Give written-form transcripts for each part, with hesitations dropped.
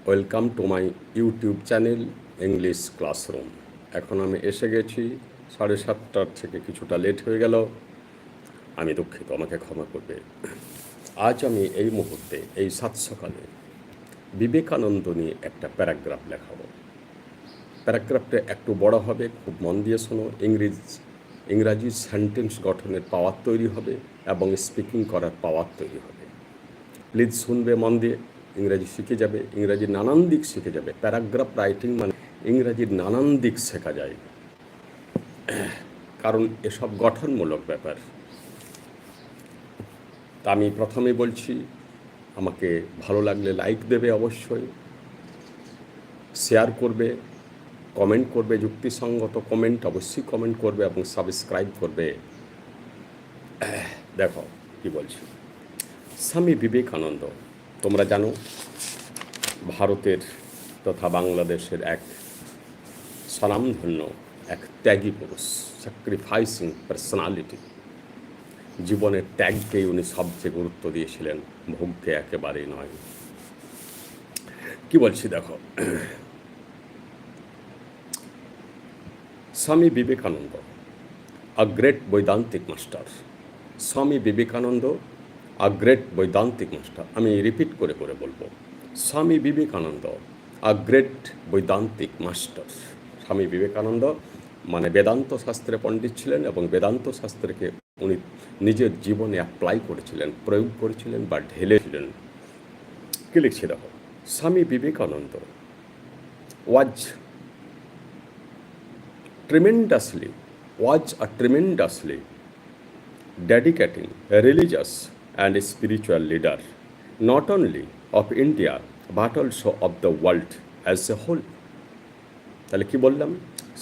Welcome to my YouTube channel English classroom. এখন আমি এসে গেছি 7:30 থেকে কিছুটা লেট হয়ে গেল, আমি দুঃখিত, আমাকে ক্ষমা করবে। আজ আমি এই মুহূর্তে এই সাত সকালে বিবেকানন্দ নিয়ে একটা প্যারাগ্রাফ লেখাবো। প্যারাগ্রাফটা একটু বড় হবে, খুব মন দিয়ে শোনো। ইংরাজি সেন্টেন্স গঠনের পাওয়ার তৈরি হবে এবং স্পিকিং করার পাওয়ার তৈরি হবে। প্লিজ শুনবে মন দিয়ে, ইংরাজি শিখে যাবে, ইংরাজির নানান দিক শিখে যাবে। প্যারাগ্রাফ রাইটিং মানে ইংরাজির নানান দিক শেখা যায়, কারণ এসব গঠনমূলক ব্যাপার। তা আমি প্রথমে বলছি, আমাকে ভালো লাগলে লাইক দেবে, অবশ্যই শেয়ার করবে, কমেন্ট করবে, যুক্তিসঙ্গত কমেন্ট অবশ্যই কমেন্ট করবে এবং সাবস্ক্রাইব করবে। দেখো কি বলছি। স্বামী বিবেকানন্দ, তোমরা জানো, ভারতের তথা বাংলাদেশের এক স্বনামধন্য, এক ত্যাগী পুরুষ, স্যাক্রিফাইসিং পার্সোনালিটি। জীবনের ত্যাগকেই উনি সবচেয়ে গুরুত্ব দিয়েছিলেন, ভোগকে একেবারেই নয়। কি বলছি দেখো, Swami Vivekananda a great বৈদান্তিক master. Swami Vivekananda a great বৈদান্তিক master. আমি রিপিট করে করে বলবো, Swami Vivekananda a great বৈদান্তিক master. Swami Vivekananda মানে বেদান্ত শাস্ত্রে পণ্ডিত ছিলেন এবং বেদান্ত শাস্ত্রকে উনি নিজের জীবনে অ্যাপ্লাই করেছিলেন, প্রয়োগ করেছিলেন বা ঢেলেছিলেন। কি লিখছি দেখো, স্বামী বিবেকানন্দ ওয়াজ a tremendously dedicating religious and spiritual leader, not only of India but also of the world as a whole. তাহলে কি বললাম,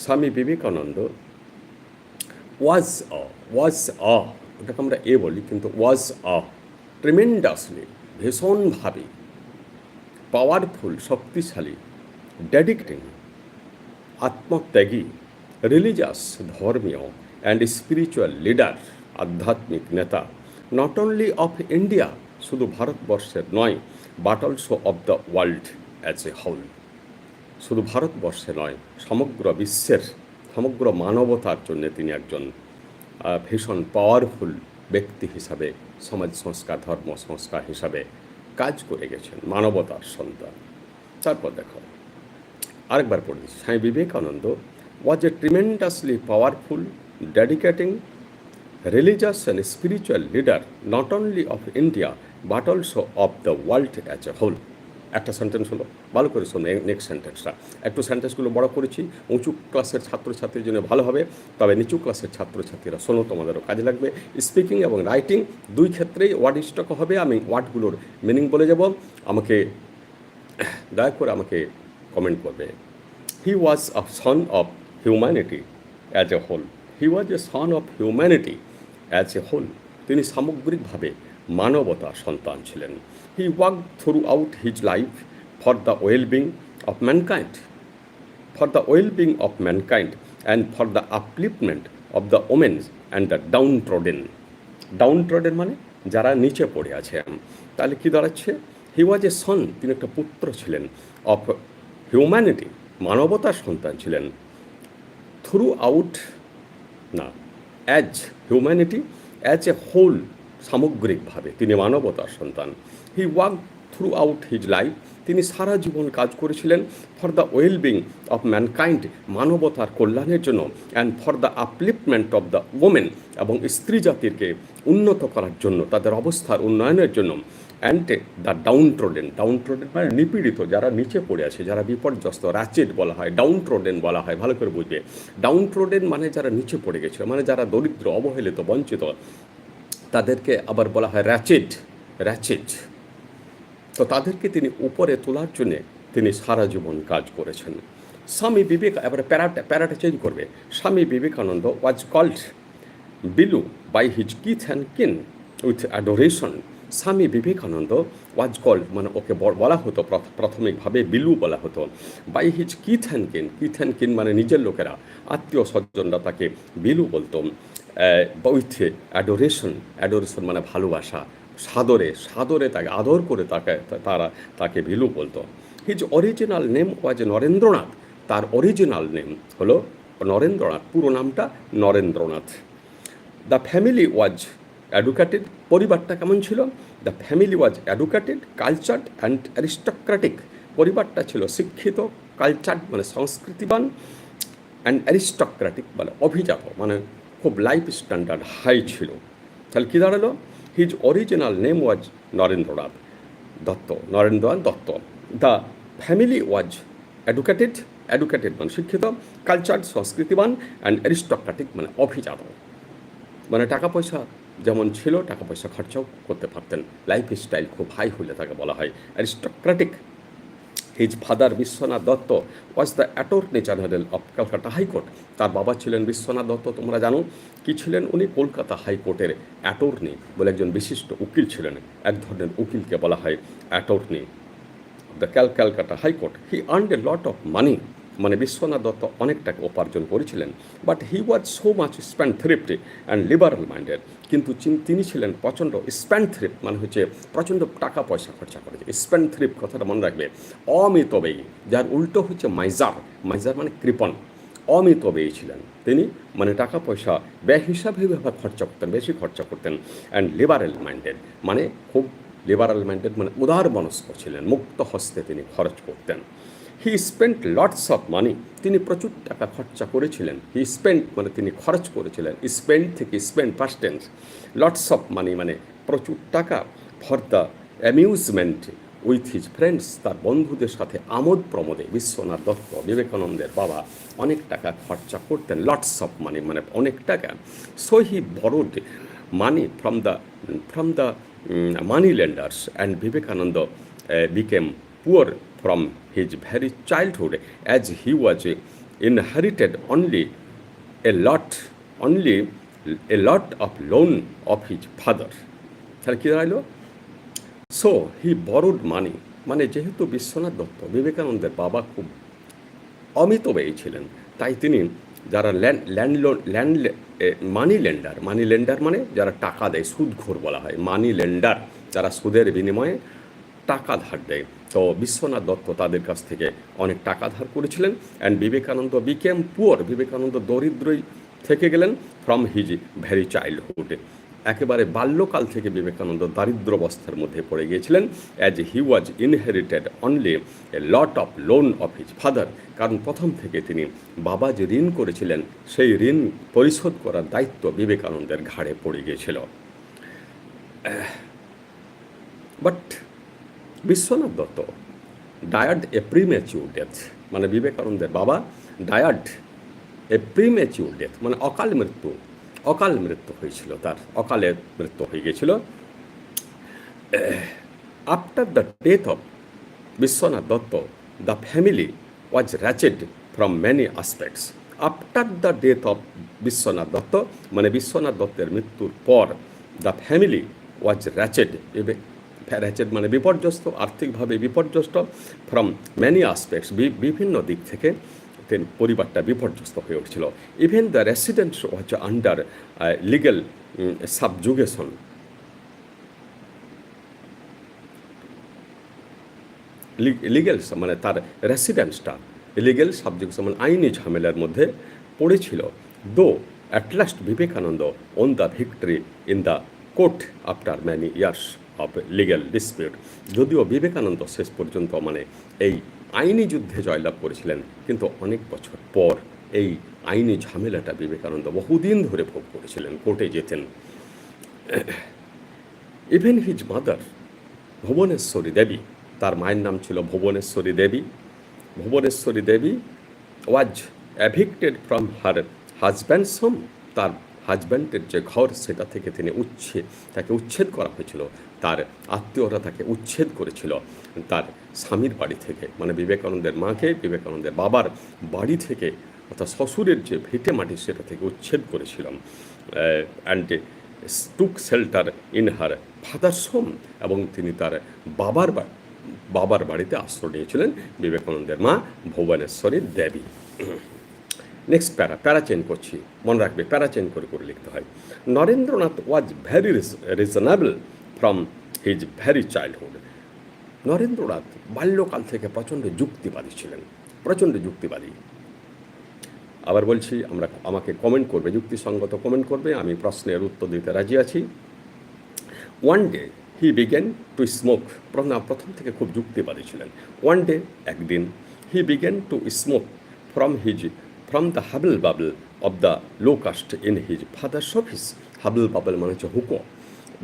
স্বামী বিবেকানন্দ ওয়াজ ওটাকে আমরা এ বলি, কিন্তু ওয়াজ ট্রিমেন্ডাসলি, ভীষণভাবে, পাওয়ারফুল, শক্তিশালী, ডেডিকেটিং, আত্মত্যাগী, রিলিজিয়াস, ধর্মীয়, অ্যান্ড স্পিরিচুয়াল লিডার, আধ্যাত্মিক নেতা, নট অনলি অফ ইন্ডিয়া, শুধু ভারতবর্ষের নয়, but also of the world as a whole, শুধু ভারতবর্ষে নয়, সমগ্র বিশ্বের, সমগ্র মানবতার জন্য তিনি একজন ভীষণ পাওয়ারফুল ব্যক্তি হিসাবে, সমাজ সংস্কার, ধর্ম সংস্কার হিসাবে কাজ করে গেছেন, মানবতার সন্তান। তারপর দেখো আরেকবার পড়েছি, Swami Vivekananda was a tremendously powerful, dedicating, religious and spiritual leader, not only of India, but also of the world as a whole. একটা সেন্টেন্স হলো, ভালো করে শোনো নেক্সট সেন্টেন্সটা। একটু সেন্টেন্সগুলো বড় করেছি, উঁচু ক্লাসের ছাত্রছাত্রীর জন্য ভালো হবে, তবে নিচু ক্লাসের ছাত্রছাত্রীরা শোনো, তোমাদেরও কাজে লাগবে। স্পিকিং এবং রাইটিং দুই ক্ষেত্রেই ওয়ার্ড স্টক হবে। আমি ওয়ার্ডগুলোর মিনিং বলে যাব, আমাকে দয়া করে আমাকে কমেন্ট করবে। He was a son of humanity as a whole. He was a son of humanity as a whole. তিনি সামগ্রিকভাবে মানবতার সন্তান ছিলেন। He worked throughout his life for the well-being of mankind, for the well-being of mankind and for the upliftment of the women and the downtrodden. Downtrodden মানে যারা নিচে পড়ে আছে। তাহলে কি দাঁড়াচ্ছে, হি ওয়াজ এ সন, তিনি একটা পুত্র ছিলেন, অফ হিউম্যানিটি, মানবতার সন্তান ছিলেন, থ্রু আউট না, as humanity, as a whole, সামগ্রিকভাবে তিনি মানবতার সন্তান। He work throughout his life, তিনি সারা জীবন কাজ করেছিলেন for the wellbeing of mankind, মানবতার কল্যাণের জন্য, and for the upliftment of the women, এবং স্ত্রী জাতিকে উন্নত করার জন্য, তাদের অবস্থার উন্নয়নের জন্য, অ্যান্ড দ্য ডাউনট্রোডেন, ডাউনট্রোডেন মানে নিপীড়িত, যারা নিচে পড়ে আছে, যারা বিপর্যস্ত, র্যাচেড বলা হয়, ডাউনট্রোডেন বলা হয়, ভালো করে বুঝবে। ডাউনট্রোডেন মানে যারা নিচে পড়ে গেছে, মানে যারা দরিদ্র, অবহেলিত, বঞ্চিত, তাদেরকে আবার বলা হয় র্যাচেড। তো তাদেরকে তিনি উপরে তোলার জন্যে তিনি সারা জীবন কাজ করেছেন। স্বামী এবারে প্যারাটা চেঞ্জ করবে। Swami Vivekananda was called Bilu by his kith and kin with adoration. Swami Vivekananda was called মানে ওকে বলা হতো প্রাথমিকভাবে বিলু বলা হতো, বাই হিজ কিথ অ্যান্ড কিন মানে নিজের লোকেরা, আত্মীয় স্বজনরা তাকে বিলু বলতো, উইথ অ্যাডোরেশন মানে ভালোবাসা, সাদরে তাকে আদর করে তারা তাকে বিলু বলতো। His original name was Narendranath, তার অরিজিনাল নেম হলো নরেন্দ্রনাথ, পুরো নামটা Narendranath. The family was educated, পরিবারটা কেমন ছিল? The family was educated, cultured and aristocratic, পরিবারটা ছিল শিক্ষিত, কালচার্ড মানে সংস্কৃতিবান, অ্যান্ড অ্যারিস্টোক্রেটিক মানে অভিজাত, মানে খুব লাইফ স্ট্যান্ডার্ড হাই ছিল। তাহলে কী দাঁড়ালো? His original name was Narendranath Dutta, Narendranath Dutta. The family was educated, educated মানে শিক্ষিত, কালচার্ড সংস্কৃতিবান, অ্যান্ড অ্যারিস্টোক্রেটিক মানে অভিজাত, মানে টাকা পয়সা যেমন ছিল টাকা পয়সা খরচাও করতে পারতেন, লাইফ স্টাইল খুব হাই হলে তাকে বলা হয় aristocratic. His father Biswanath Dutta was the attorney general of Kolkata high court, তার বাবা ছিলেন বিশ্বনাথ দত্ত, তোমরা জানো কি ছিলেন উনি? কলকাতা হাইকোর্টের অ্যাটর্নি বলে একজন বিশিষ্ট উকিল ছিলেন, এক ধরনের উকিলকে বলা হয় attorney the Calcutta high court. He earned a lot of money, মানে বিশ্বনাথ দত্ত অনেক টাকা উপার্জন করেছিলেন, but he was so much spendthrift and liberal minded, কিন্তু তিনি ছিলেন প্রচণ্ড স্প্যান্ডথ্রিফট, মানে হচ্ছে প্রচণ্ড টাকা পয়সা খরচা করেছে। স্প্যান্ডথ্রিফট কথাটা মনে রাখবে, অমিতব্যয়ী, যার উল্টো হচ্ছে মাইজার, মাইজার মানে কৃপণ। অমিতব্যয়ী ছিলেন তিনি, মানে টাকা পয়সা ব্যয় হিসাবে খরচা করতেন, বেশি খরচা করতেন। অ্যান্ড লিবারেল মাইন্ডেড মানে খুব লিবারাল মাইন্ডেড মানে উদার মনস্ক ছিলেন, মুক্ত হস্তে তিনি খরচ করতেন। He spent lots of money, তিনি প্রচুর টাকা খরচা করেছিলেন। হি স্পেন্ট মানে তিনি খরচ করেছিলেন, স্পেন্ড থেকে spend past tense, lots of money মানে প্রচুর টাকা, for the amusement with his friends, তার বন্ধুদের সাথে আমোদ প্রমোদে। বিশ্বনাথ দত্ত বিবেকানন্দের বাবা অনেক টাকা খরচা করতেন, লটস অফ মানি মানে অনেক টাকা। So he borrowed money from the money লেন্ডার্স and Vivekananda became poor from his very childhood, as he was inherited only a lot of loan of his father. তাহলে কী দাঁড়াইলো? সো হি বরোড মানি, মানে যেহেতু বিশ্বনাথ দত্ত বিবেকানন্দের বাবা খুব অমিতব্যয়ী ছিলেন, তাই তিনি যারা মানি লেন্ডার মানে যারা টাকা দেয়, সুদখোর বলা হয়, মানি লেন্ডার যারা সুদের বিনিময়ে টাকা ধার দেয়, তো বিশ্বনাথ দত্ত তাদের কাছ থেকে অনেক টাকা ধার করেছিলেন। And Vivekananda became poor, Vivekananda দরিদ্রই থেকে গেলেন, ফ্রম হিজ ভেরি চাইল্ডহুড, একেবারে বাল্যকাল থেকে বিবেকানন্দ দারিদ্র্যাবস্থার মধ্যে পড়ে গিয়েছিলেন। As he was inherited only a lot of loan of his father, কারণ প্রথম থেকে তিনি বাবা যে ঋণ করেছিলেন সেই ঋণ পরিশোধ করার দায়িত্ব বিবেকানন্দের ঘাড়ে পড়ে গিয়েছিল। বাট বিশ্বনাথ দত্ত ডায়ার্ড এ প্রিম্যাচিউর ডেথ, মানে বিবেকানন্দের বাবা ডায়ার্ড এ প্রিম্যাচিউর ডেথ মানে অকাল মৃত্যু হয়েছিল, তার অকালে মৃত্যু হয়ে গিয়েছিল। After the death of Vishwanath Datta the family was wrecked from many aspects. After the death of Vishwanath Datta মানে বিশ্বনাথ দত্তের মৃত্যুর পর, দ্য ফ্যামিলি ওয়াজ র্যাচেড, র্যাচেড মানে বিপর্যস্ত, আর্থিকভাবে বিপর্যস্ত, ফ্রম মেনি আসপেক্টস বিভিন্ন দিক থেকে পরিবারটা বিপর্যস্ত হয়ে উঠছিল। Even the residents was under legal subjugation, legal মানে তার রেসিডেন্সটা লিগেল সাবজেক্ট মানে আইনি ঝামেলার মধ্যে পড়েছিল। Though at last Vivekananda won the victory in the court after many years of legal dispute, যদিও বিবেকানন্দ শেষ পর্যন্ত মানে এই আইনি যুদ্ধে জয়লাভ করেছিলেন, কিন্তু অনেক বছর পর এই আইনি ঝামেলাটা বিবেকানন্দ বহুদিন ধরে ভোগ করেছিলেন, কোর্টে যেতেন। ইভেন হিজ মাদার ভুবনেশ্বরী দেবী, তার মায়ের নাম ছিল ভুবনেশ্বরী দেবী, ভুবনেশ্বরী দেবী ওয়াজ অ্যাভিক্টেড ফ্রম হার হাজব্যান্ডস হোম, তার হাজব্যান্ডের যে ঘর সেটা থেকে তাকে উচ্ছেদ করা হয়েছিল, তার আত্মীয়রা তাকে উচ্ছেদ করেছিল তার স্বামীর বাড়ি থেকে, মানে বিবেকানন্দের মাকে বিবেকানন্দের বাবার বাড়ি থেকে অর্থাৎ শ্বশুরের যে ভিটে মাটি সেটা থেকে উচ্ছেদ করেছিল। And took shelter in her father's home, এবং তিনি তার বাবার বাড়িতে আশ্রয় নিয়েছিলেন বিবেকানন্দের মা Bhubaneswari Devi. Next para change করছি, মনে রাখবে প্যারা চেঞ্জ করে করে লিখতে হয়। Narendranath was very reasonable from his very childhood, Narendranath বাল্যকাল থেকে প্রচণ্ড যুক্তিবাদী ছিলেন, প্রচণ্ড যুক্তিবাদী। আবার বলছি, আমাকে কমেন্ট করবে, যুক্তিসঙ্গত কমেন্ট করবে, আমি প্রশ্নের উত্তর দিতে রাজি আছি। One day he began to smoke, প্রথম থেকে খুব যুক্তিবাদী ছিলেন। ওয়ান ডে, একদিন, he began to smoke from the hubble bubble of the low caste in his father's office. Hubble bubble মানে হচ্ছে হুকো।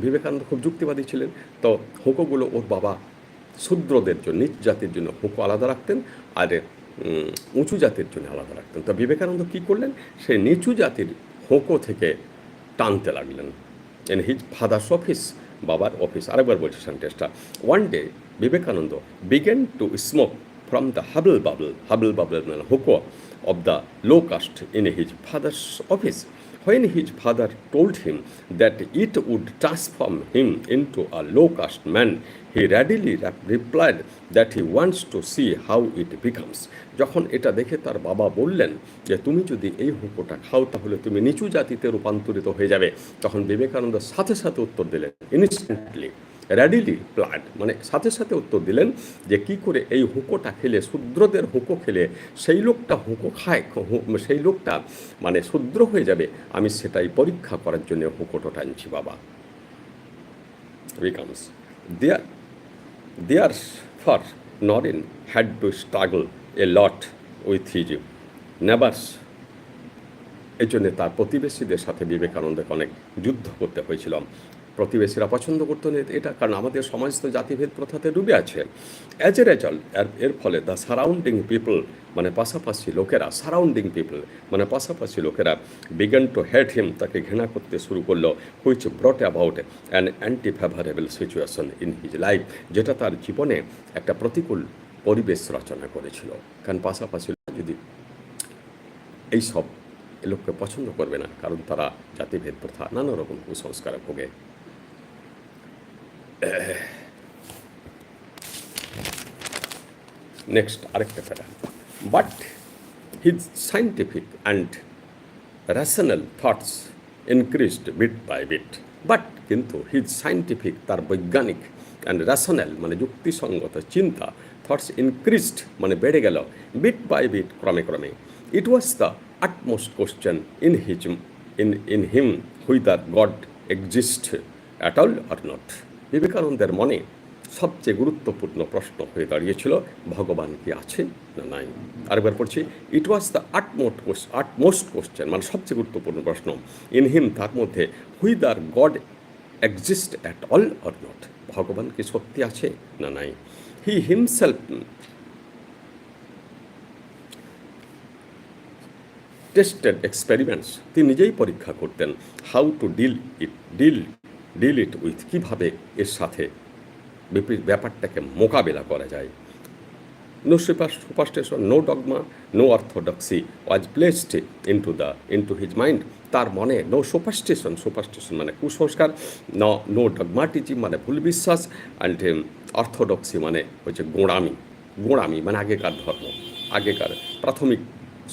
বিবেকানন্দ খুব যুক্তিবাদী ছিলেন, তো হুকোগুলো ওর বাবা শূদ্রদের জন্য, নিচ জাতির জন্য হুকো আলাদা রাখতেন, আর উঁচু জাতির জন্য আলাদা রাখতেন। তো বিবেকানন্দ কী করলেন, সেই নিচু জাতির হুকো থেকে টানতে লাগলেন। ইন হিজ ফাদার্স অফিস, বাবার অফিস। আরেকবার বলছি সেন্টেন্সটা। One day Vivekananda began to smoke from the hubble bubble মানে হুকো of the low caste in his father's office. When his father told him that it would transform him into a low caste man, he readily replied that he wants to see how it becomes. যখন এটা দেখে তার বাবা বললেন যে তুমি যদি এই হুকোটা খাও তাহলে তুমি নিচু জাতিতে রূপান্তরিত হয়ে যাবে, তখন বিবেকানন্দ সাথে সাথে উত্তর দিলেন, ইনস্ট্যান্টলি, র্যাডিলি প্লাড মানে সাথে সাথে উত্তর দিলেন যে কি করে এই হুকোটা খেলে, শূদ্রদের হুকো খেলে সেই লোকটা হুকো খায়, সেই লোকটা মানে শূদ্র হয়ে যাবে, আমি সেটাই পরীক্ষা করার জন্য হুকোটা টানছি বাবা। Becomes there for Naren had to struggle a lot with his neighbours. এই জন্যে তার প্রতিবেশীদের সাথে বিবেকানন্দকে অনেক যুদ্ধ করতে হয়েছিল। প্রতিবেশীরা পছন্দ করতো না এটা, কারণ আমাদের সমাজ তো জাতিভেদ প্রথাতে ডুবে আছে। অ্যাজ এ রেজাল্ট, এর ফলে দ্য সারাউন্ডিং পিপল মানে পাশাপাশি লোকেরা, সারাউন্ডিং পিপল মানে পাশাপাশি লোকেরা বিগান টু হেট হিম, তাকে ঘৃণা করতে শুরু করলো, which ব্রট about an anti favourable situation in his life, যেটা তার জীবনে একটা প্রতিকূল পরিবেশ রচনা করেছিল। কারণ পাশাপাশি যদি এইসব লোককে পছন্দ করবে না, কারণ তারা জাতিভেদ প্রথা নানা রকম কুসংস্কারে ভোগে। নেক্সট আরেকটা প্যাটার্ন, but his scientific and rational thoughts increased bit by bit. But কিন্তু হিজ সাইন্টিফিক, তার বৈজ্ঞানিক, অ্যান্ড র্যাশনাল মানে যুক্তিসঙ্গত চিন্তা, থটস ইনক্রিজড মানে বেড়ে গেল, বিট বাই বিট ক্রমে ক্রমে। It was the utmost question in him whether God exists at all or not. বিবেকানন্দের মনে সবচেয়ে গুরুত্বপূর্ণ প্রশ্ন হয়ে দাঁড়িয়েছিল, ভগবান কি আছে না নাই। আরেকবার পড়ছি, ইট ওয়াজ দ্য আটমোস্ট কোশ্চেন মানে সবচেয়ে গুরুত্বপূর্ণ প্রশ্ন, ইন হিম তার মধ্যে, হুইদার god exist at all or not, ভগবান কি সত্যি আছে না নাই। হি হিমসেলফ টেস্টেড এক্সপেরিমেন্টস, তিনি নিজেই পরীক্ষা করতেন, how to deal it with, কীভাবে এর সাথে ব্যাপারটাকে মোকাবেলা করা যায়। No superstition, no dogma, no orthodoxy was placed into his mind, তার মনে নো সুপারস্টিশন মানে কুসংস্কার, নো ডগমাটিজম মানে ভুল বিশ্বাস, অ্যান্ড অর্থোডক্সি মানে হচ্ছে গোঁড়ামি মানে আগেকার ধর্ম, আগেকার প্রাথমিক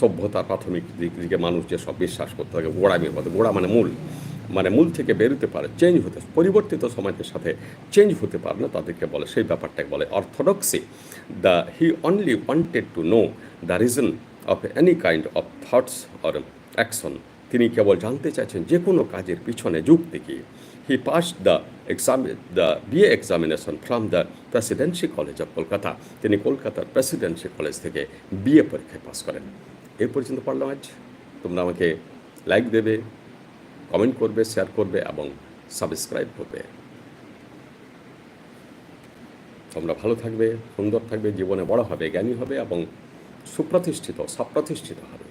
সভ্যতার প্রাথমিক দিকে মানুষ যেসব বিশ্বাস করতে থাকে গোড়ামির মধ্যে, গোড়া মানে মূল থেকে বেরোতে পারে, চেঞ্জ হতে, পরিবর্তিত সমাজের সাথে চেঞ্জ হতে পারে না, তাদেরকে বলে, সেই ব্যাপারটাকে বলে orthodoxy. He only wanted to know the reason of any kind of thoughts or action, তিনি কেবল জানতে চাইছেন যে কোনো কাজের পিছনে যুক্তি কী। He passed the BA examination from the Presidency College of Kolkata, তিনি কলকাতার প্রেসিডেন্সি কলেজ থেকে BA পরীক্ষায় পাস করেন। এই পর্যন্ত পড়লাম আজ। তোমরা আমাকে লাইক দেবে, কমেন্ট করবে, শেয়ার করবে এবং সাবস্ক্রাইব করবে। তোমরা ভালো থাকবে, সুন্দর থাকবে, জীবনে বড় হবে, জ্ঞানী হবে এবং সুপ্রতিষ্ঠিত হবে।